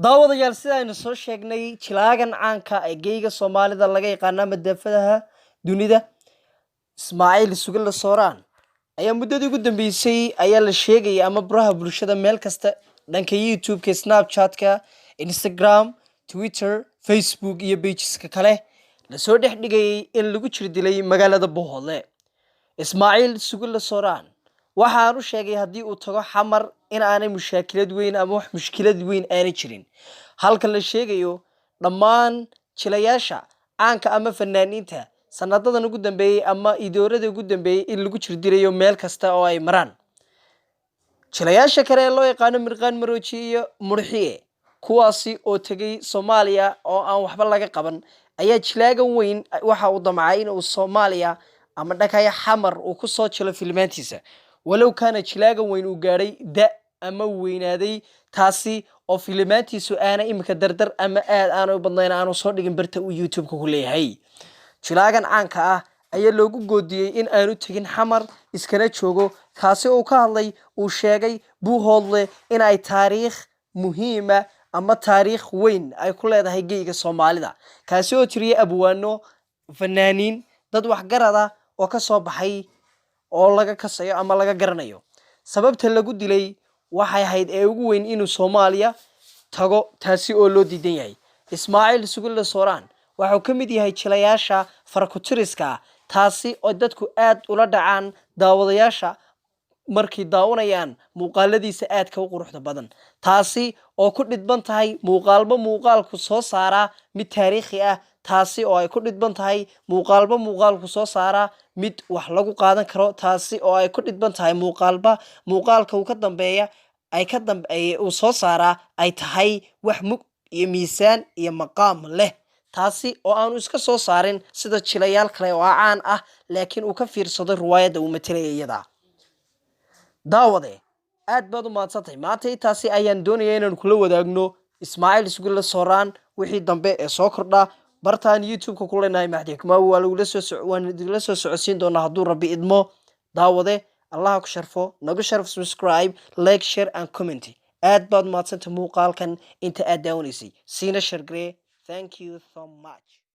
daawadayaal sida aynu soo sheegnay jilaagan caanka ee geyga Soomaalida laga yaqaan madafadaha dunida Ismaaciil Sugilla Sooraan ayaa muddadii ugu dambeysay ayaa la sheegay ama baraha bulshada meel kasta dhanka YouTube-ka, Snapchat-ka, Instagram, Twitter, Facebook iyo pages-ka kale la soo dhigay in lagu jir dilay magaalada Bohole. Ismaaciil Sugilla Sooraan waxaanu sheegay haddii uu tago xamar in aanay mushakilad weyn ama wax mushkilad weyn aanay jirin halka la sheegayo dhammaan jilayaasha caanka ama fanaaniinta sanadadan ugu dambeeyay ama idoorada ugu dambeeyay in lagu jir dilayo meel kasta oo ay maraan jilayaasha kale loo yaqaan Mirqaan Marooji iyo Murxiye kuwaasi oo tagay Soomaaliya oo aan waxba laga qaban ayaa jilaagan weyn waxa uu damcay in uu Soomaaliya ama dhakaya xamar uu ku soo jilo filmaantiisa walow kana jilaagan weyn uu gaaray da ama weynaaday taasi oo filmaantiisu aana imika dardar ama aad aan u badnayn aanu soo dhigin barta uu YouTube-ka ku leeyahay jilaagan caanka ah ayaa loogu goodiyay in aanu tagin xamar iskana joogo kaasi oo ka hadlay uu sheegay Buuhoodle in ay taariikh muhiima ama taariikh weyn ay ku leedahay geyga Soomaalida kaasi oo tiriyay abwaano fanaaniin dad wax garada oo ka soo baxay oo laga kasayo ama laga garanayo sababta lagu dilay waxay ahayd ee ugu weyn inuu Soomaaliya tago taasi oo loo diidan yahay Ismaaciil Sugilla Sooraan waxa uu ka mid yahay jilayaasha farkutiriska taasi oo dadku aad ula dhacaan daawadayaasha markii daawanayaan muuqaaladiisa aadka u quruxda badan taasi oo ku dhidban tahay muuqaalku soo saara mid taariikhi ah taasi oo ay ku dhidban tahay muuqaalku soo saara mid wax lagu qaadan karo taasi oo ay ku dhidban tahay muuqaalka uu ka dambeeya uu soo saara ay tahay wax mug iyo miisaan iyo maqaam leh taasi oo aanu iska soo saarin sida jilayaal kale oo caan ah laakiin uu ka fiirsaday riwaayada uu metelay iyada daawade aad baad u maadsantay maanta taasi ayaan doonayaa inaan kula wadaagno Ismaaciil Sugilla Sooraan wixii dambe ee soo kordha bartaan YouTube-ka ku leenahay maxdikma waa la soo socodsiin doonaa hadduu Rabbi idmo daawade Allah ku sharfo nagu sharf subscribe like share and comment aad baad maadsantay muuqaalkan inta aad daawanaysay siina share garee thank you so much